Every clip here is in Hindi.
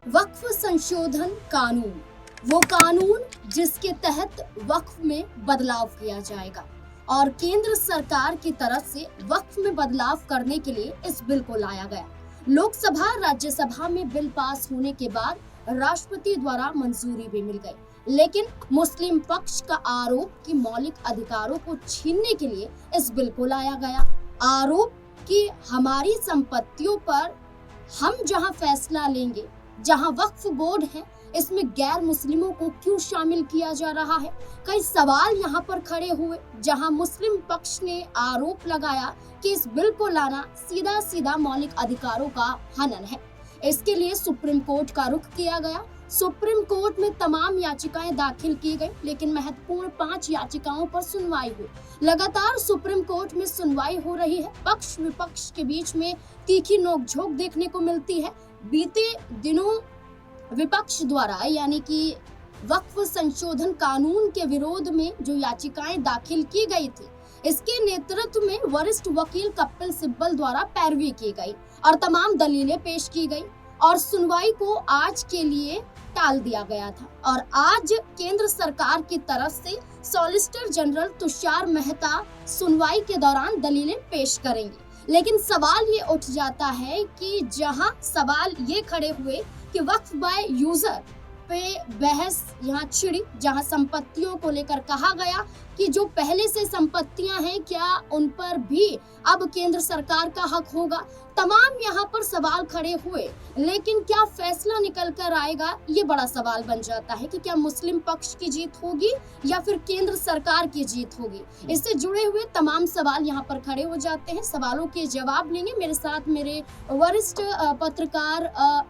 वक्फ संशोधन कानून, वो कानून जिसके तहत वक्फ में बदलाव किया जाएगा और केंद्र सरकार की तरफ से वक्फ में बदलाव करने के लिए इस बिल को लाया गया। लोकसभा राज्यसभा में बिल पास होने के बाद राष्ट्रपति द्वारा मंजूरी भी मिल गई, लेकिन मुस्लिम पक्ष का आरोप कि मौलिक अधिकारों को छीनने के लिए इस बिल को लाया गया। आरोप कि हमारी संपत्तियों पर हम जहां फैसला लेंगे, जहां वक्फ बोर्ड है, इसमें गैर मुस्लिमों को क्यों शामिल किया जा रहा है। कई सवाल यहाँ पर खड़े हुए, जहां मुस्लिम पक्ष ने आरोप लगाया कि इस बिल को लाना सीधा सीधा मौलिक अधिकारों का हनन है। इसके लिए सुप्रीम कोर्ट का रुख किया गया। सुप्रीम कोर्ट में तमाम याचिकाएं दाखिल की गई, लेकिन महत्वपूर्ण 5 याचिकाओं पर सुनवाई हुई। लगातार सुप्रीम कोर्ट में सुनवाई हो रही है। पक्ष विपक्ष के बीच में तीखी नोकझोंक देखने को मिलती है। बीते दिनों विपक्ष द्वारा यानी कि वक्फ संशोधन कानून के विरोध में जो याचिकाएं दाखिल की गई थी, इसके नेतृत्व में वरिष्ठ वकील कपिल सिब्बल द्वारा पैरवी की गई और तमाम दलीलें पेश की गई और सुनवाई को आज के लिए टाल दिया गया था। और आज केंद्र सरकार की तरफ से सॉलिसिटर जनरल तुषार मेहता सुनवाई के दौरान दलीलें पेश करेंगे। लेकिन सवाल ये उठ जाता है कि जहां सवाल ये खड़े हुए कि वक्फ बाय यूजर पे बहस यहाँ छिड़ी, जहां संपत्तियों को लेकर कहा गया कि जो पहले से संपत्तियां हैं क्या उन पर भी अब केंद्र सरकार का हक होगा। तमाम यहाँ पर सवाल खड़े हुए, लेकिन क्या फैसला निकल कर आएगा, ये बड़ा सवाल बन जाता है कि क्या मुस्लिम पक्ष की जीत होगी या फिर केंद्र सरकार की जीत होगी। इससे जुड़े हुए तमाम सवाल यहाँ पर खड़े हो जाते हैं। सवालों के जवाब लेंगे मेरे साथ मेरे वरिष्ठ पत्रकार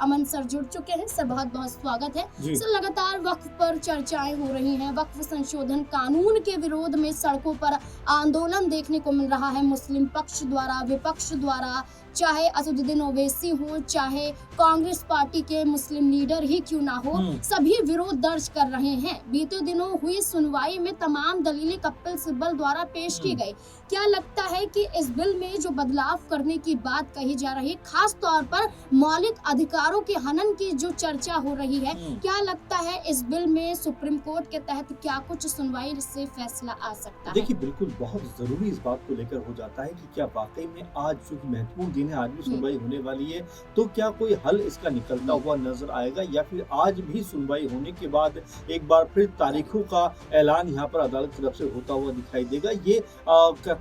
अमन सर जुड़ चुके हैं। सर बहुत बहुत स्वागत है। सर लगातार वक्फ पर चर्चाएं हो रही हैं। वक्फ संशोधन कानून के विरोध में सड़कों पर आंदोलन देखने को मिल रहा है, मुस्लिम पक्ष द्वारा, विपक्ष द्वारा, चाहे असदुद्दीन ओवैसी हो, चाहे कांग्रेस पार्टी के मुस्लिम लीडर ही क्यों ना हो, सभी विरोध दर्ज कर रहे हैं। बीते दिनों हुई सुनवाई में तमाम दलीलें कपिल सिब्बल द्वारा पेश की गई। क्या लगता है कि इस बिल में जो बदलाव करने की बात कही जा रही है, खास तौर पर मौलिक अधिकारों के हनन की जो चर्चा हो रही है, क्या लगता है इस बिल में सुप्रीम कोर्ट के तहत क्या कुछ सुनवाई से फैसला आ सकता है? देखिए, बिल्कुल बहुत जरूरी इस बात को लेकर हो जाता है कि क्या वाकई में आज जो महत्वपूर्ण दिन है, आज भी सुनवाई होने वाली है, तो क्या कोई हल इसका निकलता हुआ नजर आएगा या फिर आज भी सुनवाई होने के बाद एक बार फिर तारीखों का ऐलान यहाँ पर अदालत की तरफ से होता हुआ दिखाई देगा। ये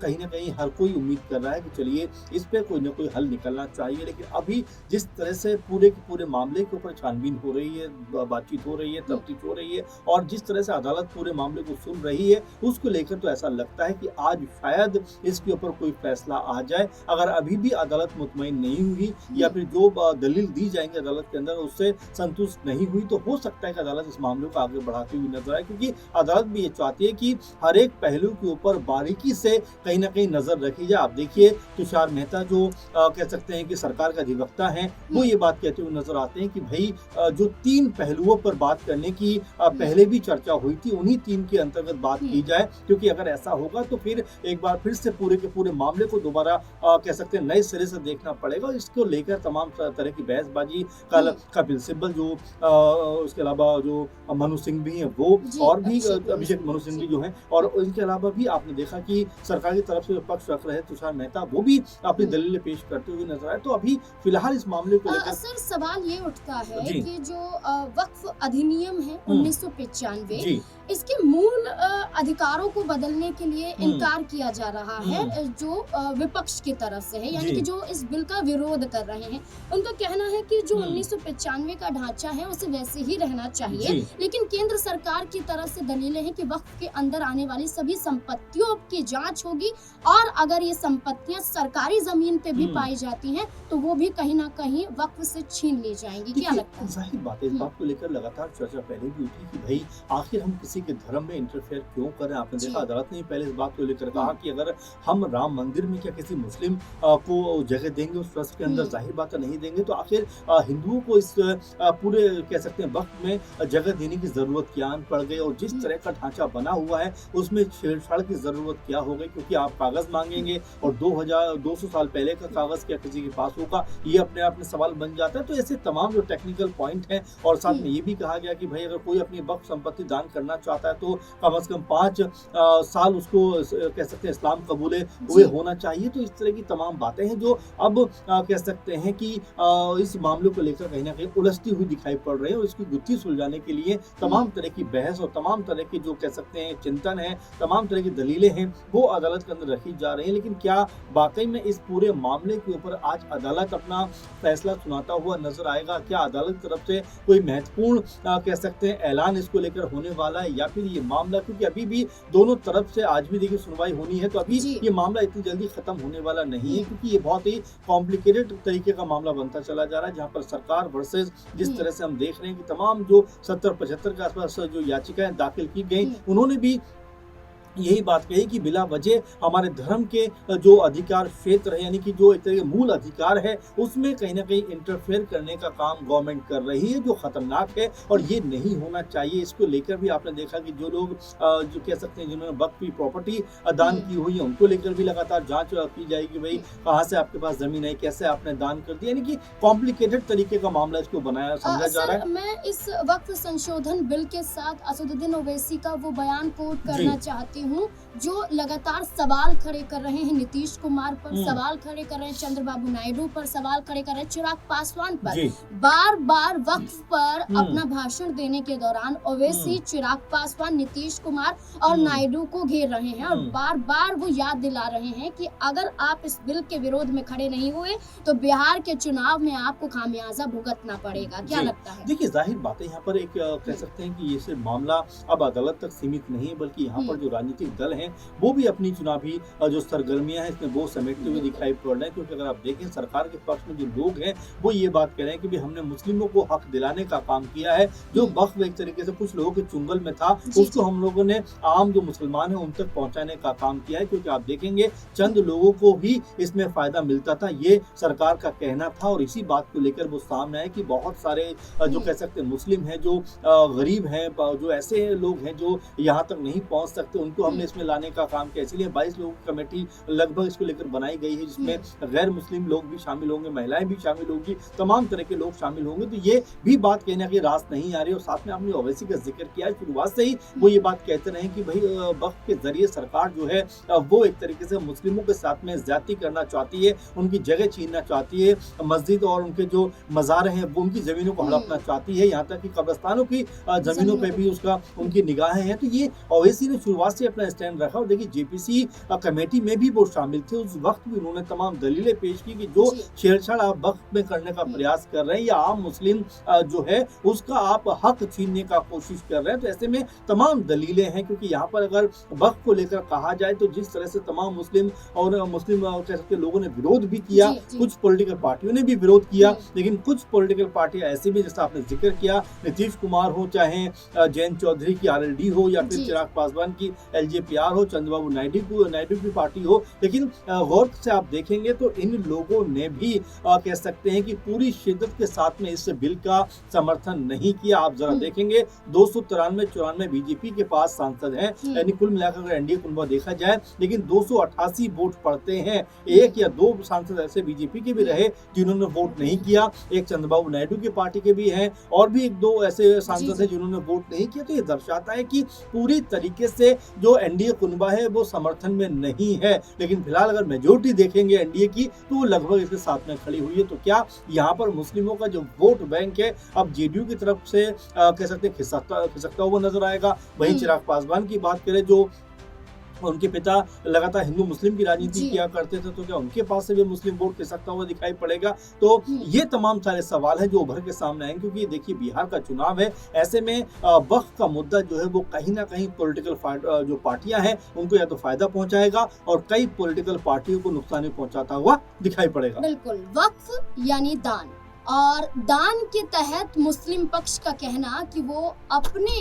कहीं ना कहीं हर कोई उम्मीद कर रहा है कि चलिए इस पे कोई ना कोई हल निकलना चाहिए। लेकिन अभी जिस तरह से पूरे के पूरे मामले के ऊपर छानबीन हो रही है, बातचीत हो रही है, तफ्तीश हो रही है और जिस तरह से अदालत पूरे मामले को सुन रही है, उसको लेकर तो ऐसा लगता है कि आज शायद इसके ऊपर कोई फैसला आ जाए। अगर अभी भी अदालत मुतमईन नहीं हुई या फिर जो दलील दी जाएंगे अदालत के अंदर उससे संतुष्ट नहीं हुई, तो हो सकता है कि अदालत इस मामले को आगे बढ़ाती हुई नजर आए, क्योंकि अदालत भी ये चाहती है कि हर एक पहलू के ऊपर बारीकी से कहीं ना कहीं नजर रखी जाए। आप देखिए, तुषार मेहता जो कह सकते हैं कि सरकार का अधिवक्ता है, वो ये बात कहते हुए नजर आते हैं कि भाई जो 3 पहलुओं पर बात करने की पहले भी चर्चा हुई थी, उन्हीं 3 के अंतर्गत बात की जाए, क्योंकि अगर ऐसा होगा तो फिर एक बार फिर से पूरे के पूरे मामले को दोबारा कह सकते हैं नए सिरे से देखना पड़ेगा। इसको लेकर तमाम तरह की बहसबाजी कल कपिल सिब्बल जो उसके अलावा जो मनु सिंह भी हैं वो और भी अभिषेक मनु सिंह भी जो हैं, और इनके अलावा भी आपने देखा कि सरकार की तरफ से जो पक्ष रख रहे तुषार मेहता वो भी अपनी दलीलें पेश करते हुए नजर आए। तो अभी फिलहाल इस मामले को लेकर सर सवाल ये उठता है कि जो वक्फ अधिनियम है 1995, इसके मूल अधिकारों को बदलने के लिए इनकार किया जा रहा है जो विपक्ष की तरफ से है, यानी कि जो इस बिल का विरोध कर रहे हैं। उनका कहना है कि जो 1995 का ढांचा है उसे वैसे ही रहना चाहिए, लेकिन केंद्र सरकार की तरफ से दलीलें हैं कि वक्फ के अंदर आने वाली सभी संपत्तियों की जांच होगी और अगर ये संपत्तियां सरकारी जमीन पे भी पाई जाती हैं तो वो भी कहीं ना कहीं वक्फ से छीन ली जाएंगी। क्या लगता है? जाहिर बात है, इस बात को लेकर लगातार चर्चा पहले भी उठी कि भाई आखिर हम किसी के धर्म में इंटरफेयर क्यों कर रहे हैं। आपने देखा अदालत ने पहले इस बात को लेकर कहा कि अगर हम राम मंदिर में क्या किसी मुस्लिम को जगह जगह देंगे उस ट्रस्ट के अंदर, जाहिर बात है नहीं देंगे तो आखिर हिंदुओं को इस पूरे कह सकते हैं वक्त में जगह देने की ज़रूरत क्या पड़ गई, और जिस तरह का ढांचा बना हुआ है उसमें छेड़छाड़ की ज़रूरत क्या हो गई, क्योंकि आप कागज़ मांगेंगे और 200 साल पहले का कागज़ क्या किसी के पास होगा, ये अपने आप में सवाल बन जाता है। तो ऐसे तमाम जो टेक्निकल पॉइंट हैं, और साथ में ये भी कहा गया कि भाई अगर कोई अपनी वक्फ संपत्ति दान करना चाहता है तो कम से कम 5 साल उसको कह सकते हैं इस्लाम कबूले हुए होना चाहिए। तो इस तरह की तमाम बातें हैं जो अब कह सकते हैं कि इस मामले को लेकर कहीं ना कहीं उलझती हुई दिखाई पड़ रही है, और इसकी गुत्थी सुलझाने के लिए तमाम तरह की बहस और तमाम तरह के जो कह सकते हैं चिंतन है, तमाम तरह की दलीलें हैं, वो अदालत के अंदर रखी जा रही हैं। लेकिन क्या वाकई में इस पूरे मामले के ऊपर आज अदालत अपना फैसला सुनाता हुआ नजर आएगा? क्या अदालत की तरफ से कोई महत्वपूर्ण कह सकते हैं ऐलान इसको लेकर होने वाला है, या फिर ये मामला, क्योंकि अभी भी दोनों तरफ से आज भी देखिए सुनवाई होनी है, तो अभी ये मामला इतनी जल्दी खत्म होने वाला नहीं है, क्योंकि ये बहुत ही कॉम्प्लिकेटेड तरीके का मामला बनता चला जा रहा है, जहां पर सरकार वर्सेस जिस तरह से हम देख रहे हैं कि तमाम जो 70-75 के आसपास जो याचिकाएं दाखिल की गई, उन्होंने भी यही बात कही कि बिला वजह हमारे धर्म के जो अधिकार क्षेत्र है, यानी कि जो एक तरह के मूल अधिकार है, उसमें कहीं ना कहीं इंटरफेयर करने का काम गवर्नमेंट कर रही है, जो खतरनाक है और ये नहीं होना चाहिए। इसको लेकर भी आपने देखा कि जो लोग जो कह सकते हैं जिन्होंने वक्त की प्रॉपर्टी दान की हुई है, उनको लेकर भी लगातार जांच की जाएगी, भाई कहाँ से आपके पास जमीन है, कैसे आपने दान कर दिया, यानी कि कॉम्प्लिकेटेड तरीके का मामला इसको बनाया समझा जा रहा है। मैं इस वक्फ संशोधन बिल के साथ असदुद्दीन ओवैसी का वो बयान कोट करना चाहती हूँ, जो लगातार सवाल खड़े कर रहे हैं नीतीश कुमार पर, सवाल खड़े कर रहे हैं चंद्रबाबू नायडू पर, सवाल खड़े कर रहे हैं चिराग पासवान पर। बार बार वक्फ पर अपना भाषण देने के दौरान ओवैसी, चिराग पासवान, नीतीश कुमार और नायडू को घेर रहे हैं, और बार बार वो याद दिला रहे हैं कि अगर आप इस बिल के विरोध में खड़े नहीं हुए तो बिहार के चुनाव में आपको खामियाजा भुगतना पड़ेगा। क्या लगता है? देखिए जाहिर बात है, यहाँ पर एक कह सकते हैं कि ये सिर्फ मामला अब अदालत तक सीमित नहीं है, बल्कि यहाँ पर जो राजनीतिक दल हैं वो भी अपनी चुनावी जो सरगर्मियां हैं इसमें वो समेटते हुए दिखाई पड़ रहे हैं, क्योंकि अगर आप देखें सरकार के पक्ष में जो लोग हैं वो ये बात कह रहे हैं कि हमने मुस्लिमों को हक दिलाने का काम किया है, जो वक्फ एक तरीके से कुछ लोगों के चुंगल में था उसको हम लोगों ने आम जो मुसलमान है उन तक पहुंचाने का काम किया है, क्योंकि आप देखेंगे चंद लोगों को ही इसमें फायदा मिलता था, ये सरकार का कहना था, और इसी बात को लेकर वो सामने आए कि बहुत सारे जो कह सकते हैं मुस्लिम हैं, जो गरीब हैं, जो ऐसे लोग हैं जो यहाँ तक नहीं पहुंच सकते, उनको हमने इसमें लाने का काम किया। इसलिए 22 लोगों की कमेटी लगभग इसको लेकर बनाई गई है, जिसमें गैर मुस्लिम लोग भी शामिल होंगे, महिलाएं भी शामिल होंगी, तमाम तरह के लोग शामिल होंगे। तो ये भी बात कहीं ना कहीं रास्त नहीं आ रही। और साथ में आपने ओवैसी का जिक्र किया है, शुरुआत से ही वो ये बात कहते रहे कि भाई वक्फ के जरिए सरकार जो है वो एक तरीके से मुस्लिमों के साथ में ज्यादती करना चाहती है, उनकी जगह छीनना चाहती है, मस्जिद और उनके जो मज़ार हैं वो उनकी जमीनों को हड़पना चाहती है, यहाँ तक कि कब्रिस्तानों की जमीनों पे भी उसका उनकी निगाहें हैं। तो ये ओवैसी ने शुरुआत से अपना स्टैंड रखा, और देखिए जेपीसी कमेटी में भी वो शामिल थे, उस वक्त भी उन्होंने तमाम दलीलें पेश की कि जो छेड़छाड़ आप वक्त में करने का प्रयास कर रहे हैं या आम मुस्लिम जो है उसका आप हक छीनने का कोशिश कर रहे हैं। तो ऐसे में तमाम दलीलें हैं, क्योंकि यहाँ पर अगर वक्त को लेकर कहा जाए तो जिस तरह से तमाम मुस्लिम और मुस्लिम कह सकते लोगों ने विरोध भी किया, कुछ पॉलिटिकल पार्टियों ने भी विरोध किया, लेकिन कुछ पॉलिटिकल पार्टियां ऐसे भी, जैसा आपने जिक्र किया, नीतीश कुमार हो, चाहे जयंत चौधरी की आरएलडी हो, या फिर चिराग पासवान की एलजेपीआर हो, चंद्रबाबू नायडू की पार्टी हो, लेकिन गौर से आप देखेंगे तो इन लोगों ने भी कह सकते हैं कि पूरी शिद्दत के साथ में इस बिल का समर्थन नहीं किया। आप जरा देखेंगे 293-94 बीजेपी के पास सांसद हैं, यानी कुल मिलाकर अगर एनडीए कुनबा देखा जाए, लेकिन 288 वोट पड़ते हैं। एक या दो सांसद ऐसे बीजेपी के भी रहे जिन्होंने वोट नहीं किया, एक चंद्रबाबू नायडू की पार्टी के भी हैं, और भी एक दो ऐसे सांसद हैं जिन्होंने वोट नहीं किया। तो ये दर्शाता है कि पूरी तरीके से जो एनडीए कुनबा है वो समर्थन में नहीं है, लेकिन फिलहाल अगर मेजोरिटी देखेंगे एनडीए की तो वो लगभग इसके साथ में खड़ी हुई है। तो क्या यहाँ पर मुस्लिमों का जो वोट बैंक है अब जेडीयू की तरफ से कह सकते हैं खिसकता हुआ नजर आएगा। वहीं चिराग पासवान की बात करें, जो उनके पिता लगातार हिंदू मुस्लिम की राजनीति किया करते थे, तो क्या उनके पास से भी मुस्लिम वोट खिसकता हुआ दिखाई पड़ेगा? तो ये तमाम सारे सवाल हैं जो उभर के सामने आएंगे, क्योंकि देखिए बिहार का चुनाव है, ऐसे में वक्फ का मुद्दा जो है वो कहीं ना कहीं पॉलिटिकल जो पार्टियां हैं उनको या तो फायदा पहुंचाएगा और कई पॉलिटिकल पार्टियों को नुकसान पहुंचाता हुआ दिखाई पड़ेगा। बिल्कुल, वक्फ यानी दान, और दान के तहत मुस्लिम पक्ष का कहना कि वो अपने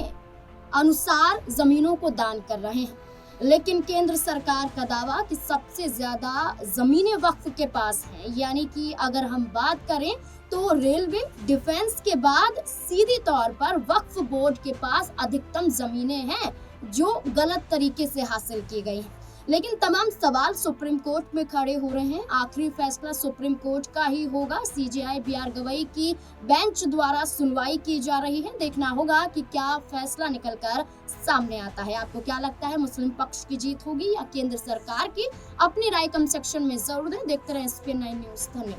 अनुसार जमीनों को दान कर रहे हैं, लेकिन केंद्र सरकार का दावा कि सबसे ज्यादा जमीनें वक्फ के पास हैं, यानी कि अगर हम बात करें तो रेलवे डिफेंस के बाद सीधी तौर पर वक्फ बोर्ड के पास अधिकतम जमीनें हैं जो गलत तरीके से हासिल की गई हैं। लेकिन तमाम सवाल सुप्रीम कोर्ट में खड़े हो रहे हैं। आखिरी फैसला सुप्रीम कोर्ट का ही होगा। सीजेआई बीआर गवई की बेंच द्वारा सुनवाई की जा रही है। देखना होगा कि क्या फैसला निकलकर सामने आता है। आपको क्या लगता है, मुस्लिम पक्ष की जीत होगी या केंद्र सरकार की? अपनी राय कमेंट सेक्शन में जरूर दें। देखते रहें SPN9 न्यूज। धन्यवाद।